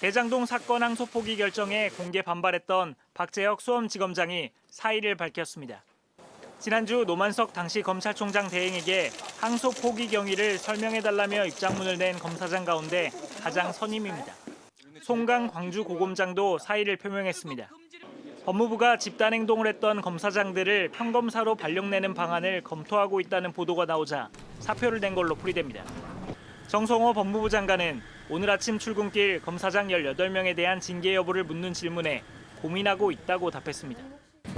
대장동 사건 항소 포기 결정에 공개 반발했던 박재혁 수원지검장이 사의를 밝혔습니다. 지난주 노만석 당시 검찰총장 대행에게 항소 포기 경위를 설명해달라며 입장문을 낸 검사장 가운데 가장 선임입니다. 송강 광주고검장도 사의를 표명했습니다. 법무부가 집단행동을 했던 검사장들을 평검사로 발령내는 방안을 검토하고 있다는 보도가 나오자 사표를 낸 걸로 풀이됩니다. 정성호 법무부 장관은 오늘 아침 출근길 검사장 18명에 대한 징계 여부를 묻는 질문에 고민하고 있다고 답했습니다.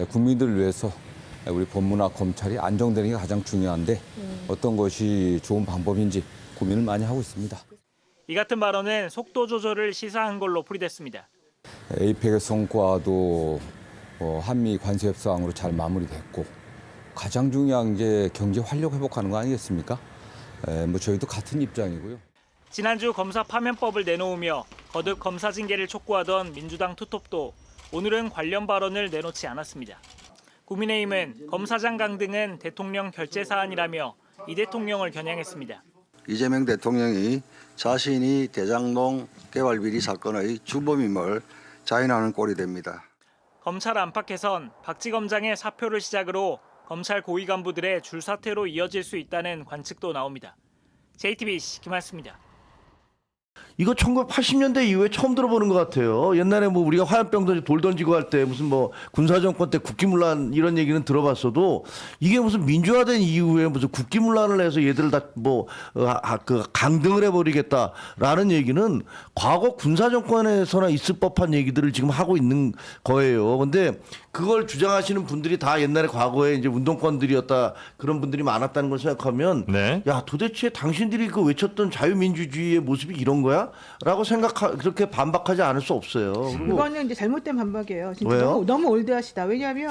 국민들을 위해서 우리 법무나 검찰이 안정되는 게 가장 중요한데 어떤 것이 좋은 방법인지 고민을 많이 하고 있습니다. 이 같은 발언은 속도 조절을 시사한 걸로 풀이됐습니다. 에이펙의 성과도 한미 관세 협상으로 잘 마무리됐고 가장 중요한 게 경제 활력 회복하는 거 아니겠습니까? 저희도 같은 입장이고요. 지난주 검사 파면법을 내놓으며 거듭 검사 징계를 촉구하던 민주당 투톱도 오늘은 관련 발언을 내놓지 않았습니다. 국민의힘은 검사장 강등은 대통령 결재 사안이라며 이 대통령을 겨냥했습니다. 이재명 대통령이 자신이 대장동 개발 비리 사건의 주범임을 자인하는 꼴이 됩니다. 검찰 안팎에선 박지검장의 사표를 시작으로 검찰 고위 간부들의 줄사퇴로 이어질 수 있다는 관측도 나옵니다. JTBC 김한수입니다. 이거 1980년대 이후에 처음 들어보는 것 같아요. 옛날에 뭐 우리가 화염병 던지 돌 던지고 할 때 무슨 뭐 군사정권 때 국기문란 이런 얘기는 들어봤어도 이게 무슨 민주화된 이후에 무슨 국기문란을 해서 얘들을 다 뭐 강등을 해버리겠다라는 얘기는 과거 군사정권에서나 있을 법한 얘기들을 지금 하고 있는 거예요. 근데 그걸 주장하시는 분들이 다 옛날에 과거에 이제 운동권들이었다 그런 분들이 많았다는 걸 생각하면 네. 야 도대체 당신들이 그 외쳤던 자유민주주의의 모습이 이런 거야? 라고 그렇게 반박하지 않을 수 없어요. 이거는 이제 잘못된 반박이에요. 진짜 왜요? 너무 올드하시다. 왜냐하면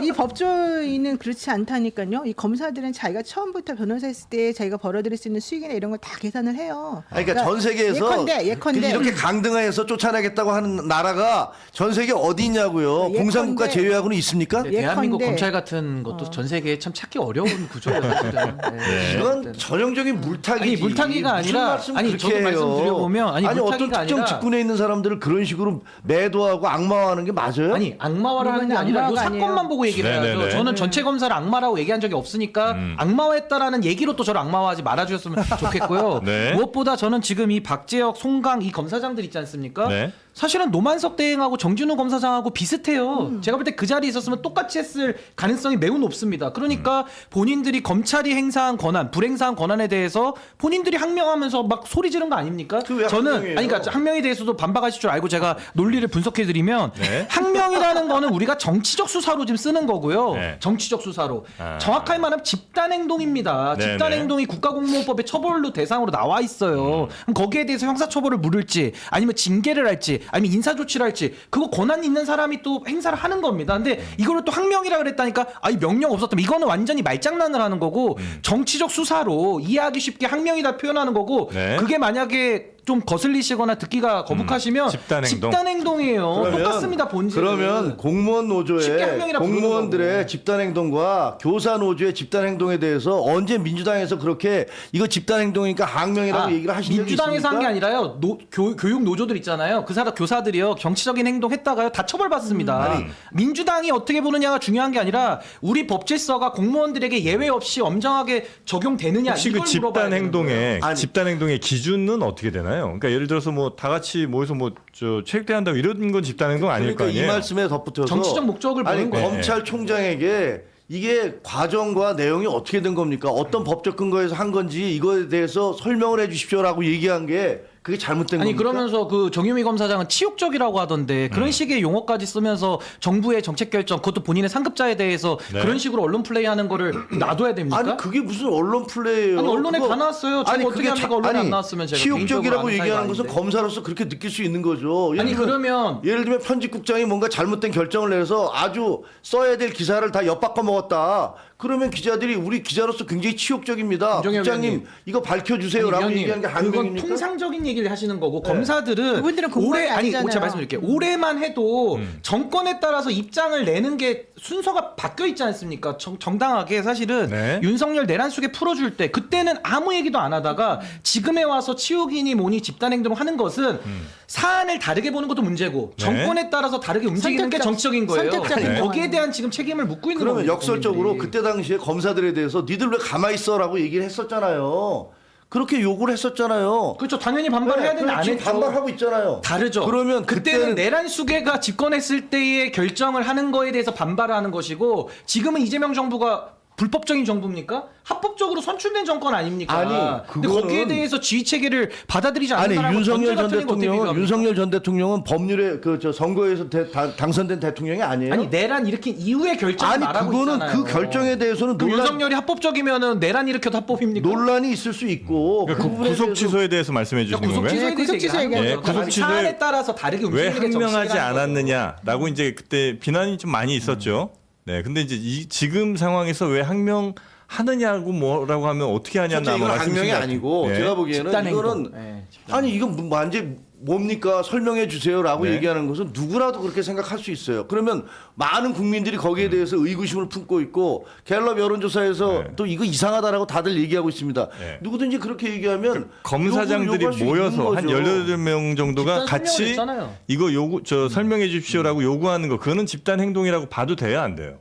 이 법조인은 그렇지 않다니까요. 이 검사들은 자기가 처음부터 변호사 했을 때 자기가 벌어들일 수 있는 수익이나 이런 걸 다 계산을 해요. 그러니까 전 세계에서 예컨대 이렇게 강등해서 쫓아내겠다고 하는 나라가 전 세계 어디 있냐고요. 예컨대. 공산국가 제외하고는 있습니까? 네, 대한민국 예컨대. 검찰 같은 것도 전 세계에 참 찾기 어려운 구조예요. 네. 이건 전형적인 물타기지. 아니 물타기가 무슨 아니라 말씀 아니 그렇게 저도 해요. 말씀드려보면 어떤 물타기가 특정 아니라 직군에 있는 사람들을 그런 식으로 매도하고 악마화하는 게 맞아요? 아니 악마화를 하는 게 아니라 이 악마가 사건만 아니에요. 보고 얘기를 해야죠. 네네네. 저는 전체 검사를 악마라고 얘기한 적이 없으니까 악마화했다라는 얘기로 또 저를 악마화하지 말아주셨으면 좋겠고요. 네. 무엇보다 저는 지금 이 박재혁, 송강 이 검사장들 있지 않습니까? 네. 사실은 노만석 대행하고 정진우 검사장하고 비슷해요. 제가 볼 때 그 자리에 있었으면 똑같이 했을 가능성이 매우 높습니다. 그러니까 본인들이 검찰이 행사한 권한, 불행사한 권한에 대해서 본인들이 항명하면서 막 소리 지른 거 아닙니까? 왜 저는 항명이에요? 아니 그러니까 항명에 대해서도 반박하실 줄 알고 제가 논리를 분석해 드리면 네. 항명이라는 거는 우리가 정치적 수사로 지금 쓰는 거고요. 네. 정치적 수사로. 아. 정확하게 말하면 집단 행동입니다. 네네. 집단 행동이 국가공무원법의 처벌로 대상으로 나와 있어요. 그럼 거기에 대해서 형사 처벌을 물을지 아니면 징계를 할지 아니면 인사 조치를 할지 그거 권한 있는 사람이 또 행사를 하는 겁니다. 근데 이거를 또 항명이라 그랬다니까 아니 명령 없었다면 이거는 완전히 말장난을 하는 거고 정치적 수사로 이해하기 쉽게 항명이다 표현하는 거고 네. 그게 만약에 좀 거슬리시거나 듣기가 거북하시면 집단 행동. 행동이에요. 똑같습니다. 본질은. 그러면 공무원 쉽게 노조의 항명이라 부르는 공무원들의 거고. 집단 행동과 교사 노조의 집단 행동에 대해서 언제 민주당에서 그렇게 이거 집단 행동이니까 항명이라고 얘기를 하신 적이 있습니까? 민주당에서 한 게 아니라요. 교육 노조들 있잖아요. 그 사람 교사들이요. 정치적인 행동했다가요. 다 처벌받습니다. 민주당이 어떻게 보느냐가 중요한 게 아니라 우리 법질서가 공무원들에게 예외 없이 엄정하게 적용되느냐 혹시 그 이걸 물어봐야 되는 거예요. 집단 행동의 기준은 어떻게 되나요? 그러니까 예를 들어서 뭐 다 같이 모여서 뭐 체육대회한다고 이런 건 집단 행동 아닐 그러니까 거 아니에요? 이 말씀에 덧붙여서 정치적 목적을 보는 거예요. 검찰총장에게 이게 과정과 내용이 어떻게 된 겁니까? 어떤 법적 근거에서 한 건지 이거에 대해서 설명을 해 주십시오라고 얘기한 게 그게 잘못된 아니 겁니까? 그러면서 그 정유미 검사장은 치욕적이라고 하던데 그런 식의 용어까지 쓰면서 정부의 정책 결정 그것도 본인의 상급자에 대해서 네. 그런 식으로 언론 플레이하는 거를 놔둬야 됩니까? 아니 그게 무슨 언론 플레이예요? 아니, 언론에 다 나왔어요. 저거 어떻게 합니까? 언론에 안 나왔으면 제가 치욕적이라고 개인적으로 아는 얘기하는 사이가 것은 아닌데. 검사로서 그렇게 느낄 수 있는 거죠. 아니 그러면 예를 들면 편집국장이 뭔가 잘못된 결정을 내서 아주 써야 될 기사를 다 엿바꿔 먹었다. 그러면 기자들이 우리 기자로서 굉장히 치욕적입니다. 김종혁 국장님 의원님. 이거 밝혀주세요라고 위원님, 얘기하는 게 그건 항명입니까? 통상적인 얘기를 하시는 거고 검사들은 그분들은 공무원이 올해 아니 아니잖아요. 제가 말씀드릴게요. 올해만 해도 정권에 따라서 입장을 내는 게 순서가 바뀌어 있지 않습니까? 정당하게 사실은 네. 윤석열 내란 속에 풀어줄 때 그때는 아무 얘기도 안 하다가 지금에 와서 치욕이니 뭐니 집단행동을 하는 것은 사안을 다르게 보는 것도 문제고 네. 정권에 따라서 다르게 움직이는 게 선택적- 정치적인 거예요. 선택적인 근데 거. 거기에 대한 지금 책임을 묻고 있는 그러면 겁니다. 역설적으로 국민들이. 그때 당시에 검사들에 대해서 니들 왜 가만히 있어라고 얘기를 했었잖아요. 그렇게 요구를 했었잖아요. 그렇죠. 당연히 반발해야 되는데 안 지금 했죠. 반발하고 있잖아요. 다르죠. 그러면 그때는 내란 수계가 집권했을 때의 결정을 하는 거에 대해서 반발을 하는 것이고 지금은 이재명 정부가 불법적인 정부입니까? 합법적으로 선출된 정권 아닙니까? 아니, 근데 그거는- 거기에 대해서 지휘 체계를 받아들이지 않는 아니 사람은 윤석열 전 대통령은 윤석열 전 대통령은 법률에 저 선거에서 당선된 대통령이 아니에요. 아니 내란 일으킨 이후의 결정을 아니 말하고 그거는 있잖아요. 그 결정에 대해서는 그 윤석열이 합법적이면은 내란 일으켜도 합법입니까? 논란이 있을 수 있고 그러니까 그 부분에 구속 대해서 취소에 대해서 말씀해 주시는 구속 건가요? 취소에 네, 대해서 구속 취소 얘기하는 얘기하는 거죠. 거죠. 구속 사안에 취소에 따라서 다르게 왜 움직이는 게 항명하지 정치라는 거죠. 않았느냐라고 이제 그때 비난이 좀 많이 있었죠. 네, 근데 이제 지금 상황에서 왜 항명하느냐고 뭐라고 하면 어떻게 하냐는 첫째 이건 아마 항명이 말씀이신 것 아니고 같아요. 제가 보기에는 집단행동. 이거는 네, 아니 이건 완전 뭡니까 설명해 주세요라고 네. 얘기하는 것은 누구라도 그렇게 생각할 수 있어요. 그러면 많은 국민들이 거기에 대해서 의구심을 품고 있고 갤럽 여론조사에서 네. 또 이거 이상하다라고 다들 얘기하고 있습니다. 네. 누구든지 그렇게 얘기하면 검사장들이 요구할 수 있는 모여서 한 거죠. 18명 정도가 집단 설명을 같이 했잖아요. 이거 설명해 주십시오라고 요구하는 거 그거는 집단 행동이라고 봐도 돼요, 안 돼요?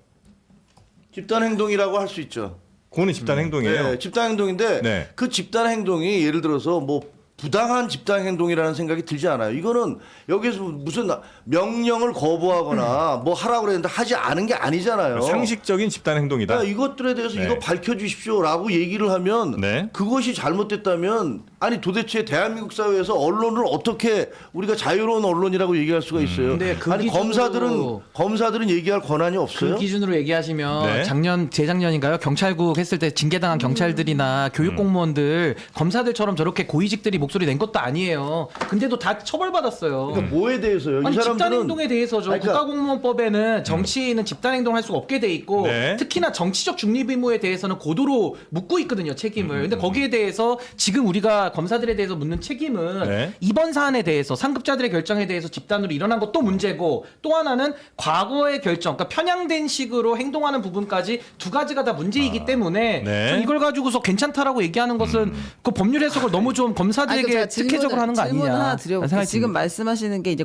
집단 행동이라고 할 수 있죠. 그거는 집단 행동이에요. 네, 집단 행동인데 네. 그 집단 행동이 예를 들어서 뭐 부당한 집단 행동이라는 생각이 들지 않아요. 이거는 여기서 무슨 명령을 거부하거나 뭐 하라고 그랬는데 하지 않은 게 아니잖아요. 상식적인 집단 행동이다. 그러니까 이것들에 대해서 네. 이거 밝혀주십시오라고 얘기를 하면 네. 그것이 잘못됐다면 아니 도대체 대한민국 사회에서 언론을 어떻게 우리가 자유로운 언론이라고 얘기할 수가 있어요? 근데 그 아니 기준으로- 검사들은 얘기할 권한이 그 없어요? 기준으로 얘기하시면 네. 재작년인가요? 경찰국 했을 때 징계당한 경찰들이나 교육 공무원들 검사들처럼 저렇게 고위직들이 목소리 낸 것도 아니에요. 근데도 다 처벌받았어요. 그러니까 뭐에 대해서요? 아니 이 사람들은 집단행동에 대해서죠. 아니, 그러니까- 국가공무원법에는 정치인은 집단행동할 수가 없게 돼 있고 네. 특히나 정치적 중립 의무에 대해서는 고도로 묻고 있거든요. 책임을. 근데 거기에 대해서 지금 우리가 검사들에 대해서 묻는 책임은 네. 이번 사안에 대해서 상급자들의 결정에 대해서 집단으로 일어난 것도 문제고 또 하나는 과거의 결정, 그러니까 편향된 식으로 행동하는 부분까지 두 가지가 다 문제이기 때문에 네. 전 이걸 가지고서 괜찮다라고 얘기하는 것은 그 법률 해석을 너무 좀 검사들에게 특혜적으로 하는 거 아니냐. 질문 하나 드려볼게요. 생각이 지금 듭니다. 말씀하시는 게 이제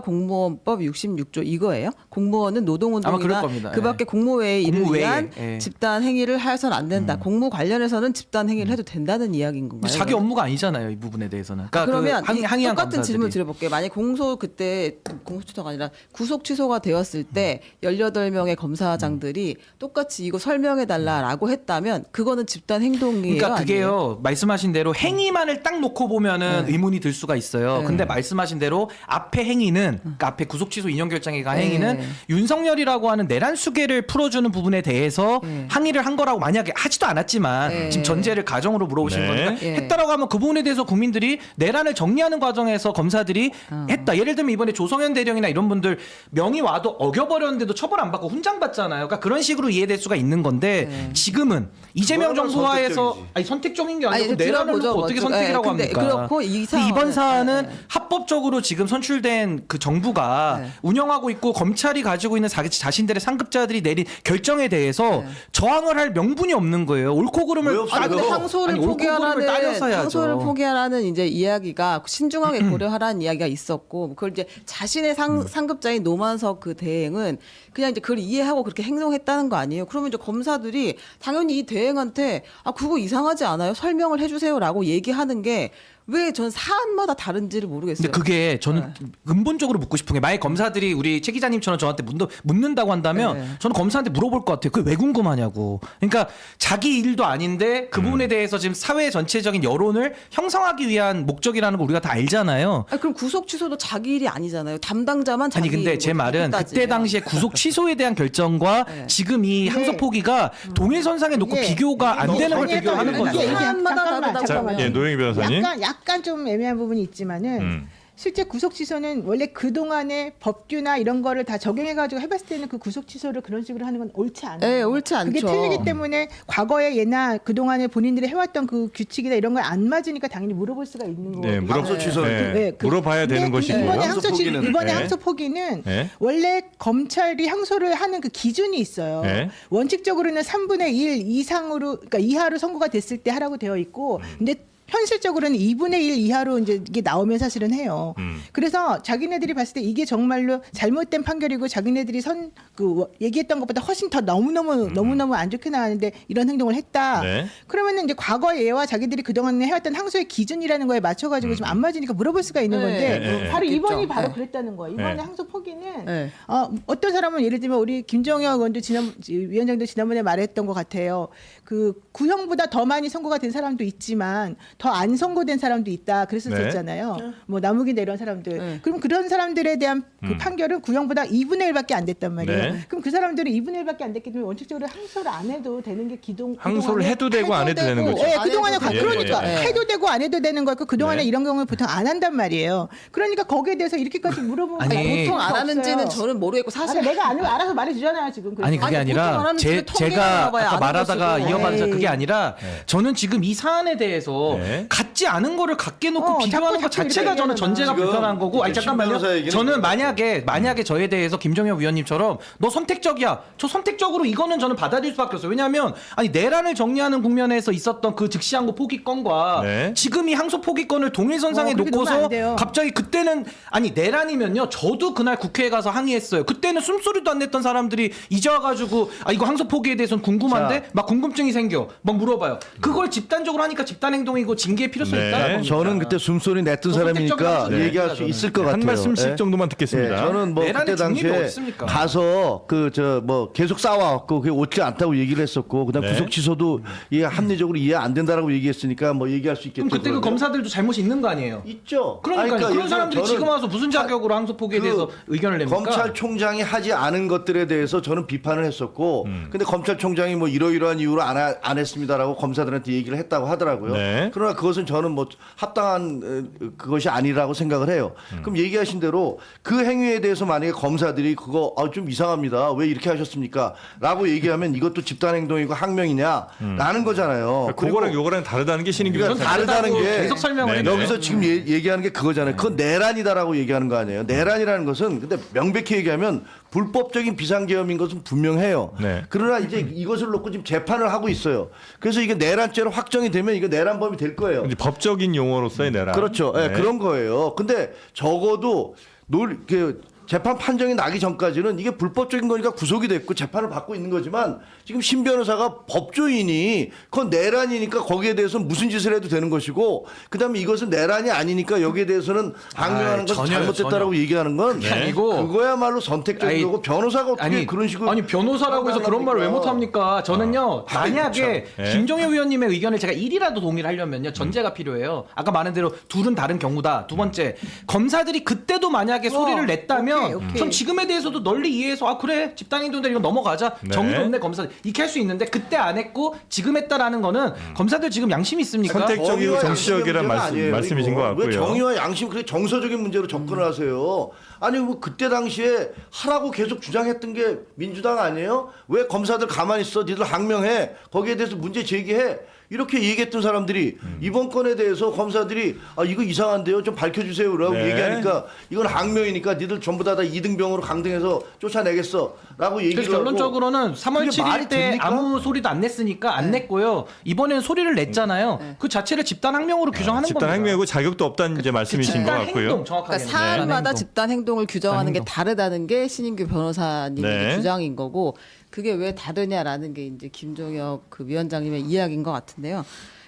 국가공무원법 66조 이거예요? 공무원은 아마 그럴 노동운동이나 겁니다. 그밖에 예. 공무외의 일을 공무외에, 위한 예. 집단 행위를 해서는 안 된다. 공무 관련해서는 집단 행위를 해도 된다는 이야기인 건가요? 자기 업무가 아니잖아요, 이 부분에 대해서는. 그러니까 그러면 그 항의한 똑같은 검사들이. 질문 드려볼게요. 만약 그때 공소 취소가 아니라 구속 취소가 되었을 때 18명의 검사장들이 똑같이 이거 설명해 달라라고 했다면 그거는 집단 행동이에요. 그러니까 그게요 아니에요? 말씀하신 대로 행위만을 딱 놓고 보면은 의문이 들 수가 있어요. 네. 근데 말씀하신 대로 앞에 행위는 그러니까 앞에 구속 취소 인용 결정에 간 네. 행위는 윤석열이라고 하는 내란 수계를 풀어주는 부분에 대해서 네. 항의를 한 거라고 만약에 하지도 않았지만 네. 지금 전제를 가정으로 물어보시는 네. 거니까 예. 했다라고 하면 그 부분에 대해서 국민들이 내란을 정리하는 과정에서 검사들이 했다. 예를 들면 이번에 조성현 대령이나 이런 분들 명의 와도 어겨버렸는데도 처벌 안 받고 훈장 받잖아요. 그러니까 그런 식으로 이해될 수가 있는 건데 네. 지금은 이재명 그거는 정부하에서 선택적이지. 아니 선택적인 게 아니, 아니고 내란을 들어보죠. 놓고 어떻게 뭐, 선택이라고 근데 합니까? 그렇고 이 근데 이번 사안은- 사안은 네. 합법적으로 지금 선출된 그 정부가 네. 운영하고 있고 검찰이 가지고 있는 자신들의 상급자들이 내린 결정에 대해서 네. 저항을 할 명분이 없는 거예요. 옳고 왜 그름을 없어요? 아 근데 아니, 항소를 옳고 그름을 포기하라는 따져서 해야죠. 항소를 포기하라는 이제 이야기가 신중하게 고려하라는 이야기가 있었고 그걸 이제 자신의 상급자인 노만석 그 대행은 그냥 이제 그걸 이해하고 그렇게 행동했다는 거 아니에요? 그러면 이제 검사들이 당연히 이 대행한테 아 그거 이상하지 않아요? 설명을 해주세요라고 얘기하는 게 왜 전 사안마다 다른지를 모르겠어요. 근데 그게 저는 근본적으로 묻고 싶은 게 만약 검사들이 우리 최 기자님처럼 저한테 묻는다고 한다면 네. 저는 검사한테 물어볼 것 같아요. 그게 왜 궁금하냐고. 그러니까 자기 일도 아닌데 그 부분에 대해서 지금 사회 전체적인 여론을 형성하기 위한 목적이라는 걸 우리가 다 알잖아요. 아니, 그럼 구속 취소도 자기 일이 아니잖아요. 담당자만 자기 아니 근데 제 일이고 말은 따지면. 그때 당시에 구속 취소에 대한 결정과 네. 지금 이 항소 포기가 동일선상에 놓고 이게- 비교가 안 이게 되는 걸 아니에요. 비교하는 이게 거죠. 사안마다 다르다고 자, 잠깐만요. 예, 노영희 변호사님. 약간 약간 좀 애매한 부분이 있지만은 실제 구속 취소는 원래 그동안의 법규나 이런 거를 다 적용해가지고 해봤을 때는 그 구속 취소를 그런 식으로 하는 건 옳지 않아요. 네, 옳지 않죠. 그게 틀리기 때문에 과거에 예나 그동안에 본인들이 해왔던 그 규칙이나 이런 걸 안 맞으니까 당연히 물어볼 수가 있는 거고. 네, 항소 취소. 물어봐야 되는 것이고. 이번에 항소 포기는. 이번에 네. 항소 포기는 네. 원래 검찰이 항소를 하는 그 기준이 있어요. 네. 원칙적으로는 3분의 1 이상으로, 그러니까 이하로 선고가 됐을 때 하라고 되어 있고, 근데 현실적으로는 2분의 1 이하로 이제 이게 나오면 사실은 해요. 그래서 자기네들이 봤을 때 이게 정말로 잘못된 판결이고 자기네들이 얘기했던 것보다 훨씬 더 너무너무 안 좋게 나왔는데 이런 행동을 했다. 네. 그러면은 이제 과거의 예와 자기들이 그동안 해왔던 항소의 기준이라는 거에 맞춰가지고 지금 안 맞으니까 물어볼 수가 있는 네, 건데 네, 바로 그렇겠죠. 이번이 바로 네. 그랬다는 거예요. 이번에 네. 항소 포기는 네. 어떤 사람은 예를 들면 우리 김정혁 의원도 위원장도 지난번에 말했던 것 같아요. 그 구형보다 더 많이 선고가 된 사람도 있지만 더 안 선고된 사람도 있다. 그랬었잖아요. 뭐 남욱이나 이런 사람들. 네. 그럼 그런 사람들에 대한 그 판결은 구형보다 2분의 1밖에 안 됐단 말이에요. 네. 그럼 그 사람들은 2분의 1밖에 안 됐기 때문에 원칙적으로 항소를 안 해도 되는 게 항소를 해도 되고 안 해도 되는 거죠. 네, 안 그동안에 해도 되고. 그러니까 예, 예. 해도 되고 안 해도 되는 거고 그동안에 네. 이런 경우는 보통 안 한단 말이에요. 그러니까 거기에 대해서 이렇게까지 물어보면 아니, 보통 안 없어요. 하는지는 저는 모르겠고 아니, 사실 내가 알아서 말해주잖아요 지금. 아니 그게 아니, 보통 안 아니라 하는 집에 통계가 제가 나와봐야 아까 아는 말하다가 것이고. 이어가자 에이. 그게 아니라 저는 지금 이 사안에 대해서 네. 같지 않은 거를 갖게 놓고 비교하는 것 자꾸 자체가 이렇게 저는 얘기하잖아. 전제가 지금 불편한 거고 아니 이제 잠깐만요. 신 변호사 얘기는 저는 만약에 저에 대해서 김정혁 위원님처럼 너 선택적이야. 저 선택적으로 이거는 저는 받아들일 수밖에 없어요. 왜냐하면 아니 내란을 정리하는 국면에서 있었던 그 즉시항고 포기건과 네. 지금 이 항소 포기건을 동일선상에 그렇게 놓으면 놓고서 안 돼요. 갑자기 그때는 아니 내란이면요 저도 그날 국회에 가서 항의했어요. 그때는 숨소리도 안 냈던 사람들이 이제 와가지고 아 이거 항소 포기에 대해서는 궁금한데 막 궁금증이 생겨 막 물어봐요. 그걸 집단적으로 하니까 집단행동이고 징계의 필요성이 네. 있다는 겁니다. 저는 그때 숨소리 냈던 더 사람이니까 선택적인 얘기할 수 저는. 있을 것 같아요. 한 말씀씩 예. 정도만 듣겠습니다. 예, 저는 뭐 내란의 그때 중립이 당시에 어딨습니까? 가서 계속 싸워왔고 그게 옳지 않다고 얘기를 했었고 그다음 네. 구속 취소도 이게 합리적으로 이해 안 된다라고 얘기했으니까 뭐 얘기할 수 있겠죠. 그럼 그때 그 그러면. 검사들도 잘못이 있는 거 아니에요? 있죠. 그러니까요. 아니, 그런 예를 들어 사람들이 저는 지금 와서 무슨 자격으로 항소 포기에 그 대해서 의견을 냅니까? 검찰총장이 하지 않은 것들에 대해서 저는 비판을 했었고 근데 검찰총장이 뭐 이러이러한 이유로 안 했습니다라고 검사들한테 얘기를 했다고 하더라고요. 네. 그러나 그것은 저는 뭐 합당한 그것이 아니라고 생각을 해요. 그럼 얘기하신 대로 그 행위에 대해서 만약에 검사들이 그거 좀 이상합니다. 왜 이렇게 하셨습니까? 라고 얘기하면 이것도 집단행동이고 항명이냐? 라는 거잖아요. 그거랑 요거랑 다르다는 게 신인규 그러니까 변호사님. 다르다는 게 계속 설명을 네, 했는데. 네. 여기서 지금 얘기하는 게 그거잖아요. 그건 내란이다라고 얘기하는 거 아니에요. 내란이라는 것은 근데 명백히 얘기하면 불법적인 비상계엄인 것은 분명해요. 네. 그러나 이제 이것을 놓고 지금 재판을 하고 있어요. 그래서 이게 내란죄로 확정이 되면 이거 내란범이 될 거예요. 이제 법적인 용어로서의 내란. 그렇죠. 예, 네. 그런 거예요. 근데 적어도 재판 판정이 나기 전까지는 이게 불법적인 거니까 구속이 됐고 재판을 받고 있는 거지만 지금 신 변호사가 법조인이 그건 내란이니까 거기에 대해서는 무슨 짓을 해도 되는 것이고 그다음에 이것은 내란이 아니니까 여기에 대해서는 항명하는 것은 전혀요, 잘못됐다라고 얘기하는 건 그게 아니고 그거야말로 선택적인 거고 변호사가 어떻게 그런 식으로 아니 변호사라고 해서 그런 말을 왜 못합니까? 저는요 만약에 그렇죠. 네. 김정혁 위원님의 의견을 제가 일이라도 동의를 하려면요 전제가 필요해요. 아까 말한 대로 둘은 다른 경우다. 두 번째 검사들이 그때도 만약에 소리를 냈다면 오케이. 전 지금에 대해서도 널리 이해해서 아 그래 집단행동들 이거 넘어가자. 네. 정의도 없네 검사들 이렇게 할 수 있는데 그때 안 했고 지금 했다라는 거는 검사들 지금 양심이 있습니까? 선택적이고 정의와 정치적이란 양심의 문제가 아니에요, 말씀이신 이거. 것 같고요. 왜 정의와 양심 그렇게 정서적인 문제로 접근을 하세요? 아니 뭐 그때 당시에 하라고 계속 주장했던 게 민주당 아니에요? 왜 검사들 가만히 있어? 니들 항명해. 거기에 대해서 문제 제기해. 이렇게 얘기했던 사람들이 이번 건에 대해서 검사들이 이거 이상한데요. 좀 밝혀주세요라고 네. 얘기하니까 이건 항명이니까 니들 전부 다 2등병으로 강등해서 쫓아내겠어라고 얘기를 그래서 결론적으로는 3월 그게 말이 7일 때 됩니까? 아무 소리도 안 냈으니까 안 냈고요. 이번에는 소리를 냈잖아요. 그 자체를 집단 항명으로 규정하는 집단 겁니다. 항명이고 자격도 없다는 이제 말씀이신 것 집단 같고요. 행동 정확하게. 그러니까 사안마다 집단 행동을 규정하는 게 행동. 다르다는 게 신인규 변호사님의 네. 주장인 거고 그게 왜 다르냐라는 게 이제 김종혁 그 위원장님의 이야기인 것 같은데요.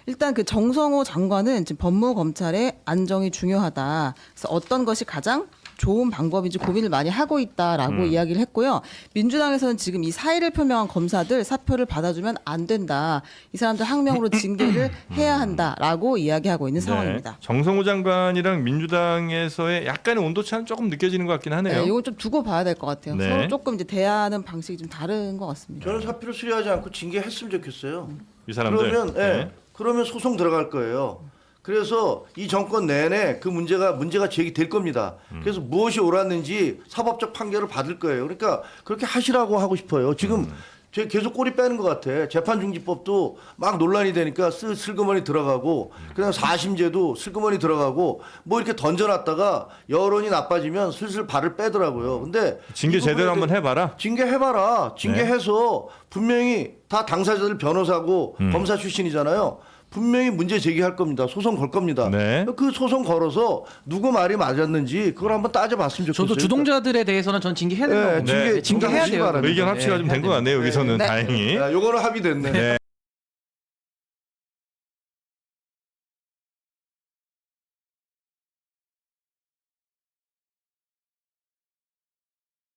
일단 그 정성호 장관은 지금 법무검찰의 안정이 중요하다. 그래서 어떤 것이 가장 좋은 방법인지 고민을 많이 하고 있다라고 이야기를 했고요. 민주당에서는 지금 이 사의를 표명한 검사들 사표를 받아주면 안 된다. 이 사람들 항명으로 징계를 해야 한다라고 이야기하고 있는 상황입니다. 정성호 장관이랑 민주당에서의 약간의 온도차는 조금 느껴지는 것 같긴 하네요. 네, 이건 좀 두고 봐야 될 것 같아요. 네. 서로 조금 이제 대하는 방식이 좀 다른 것 같습니다. 저는 사표를 수리하지 않고 징계했으면 좋겠어요. 이 사람들. 그러면 네. 그러면 소송 들어갈 거예요. 그래서 이 정권 내내 그 문제가 제기될 겁니다. 그래서 무엇이 옳았는지 사법적 판결을 받을 거예요. 그러니까 그렇게 하시라고 하고 싶어요. 지금 제가 계속 꼬리 빼는 것 같아. 재판중지법도 막 논란이 되니까 슬그머니 들어가고 그다음 4심제도 슬그머니 들어가고 뭐 이렇게 던져놨다가 여론이 나빠지면 슬슬 발을 빼더라고요. 근데 징계 이 부분에 제대로 한번 해봐라. 징계해봐라. 징계해서 분명히 다 당사자들 변호사고 검사 출신이잖아요. 분명히 문제 제기할 겁니다. 소송 걸 겁니다. 네. 그 소송 걸어서 누구 말이 맞았는지 그걸 한번 따져봤으면 좋겠어요. 저도 주동자들에 대해서는 전 징계해야 된다고 네, 봅니다. 징계해야 돼요. 바랍니다. 의견 합치가 좀 된 것 같네요. 여기서는 네. 다행히. 요거는 합의됐네. 네.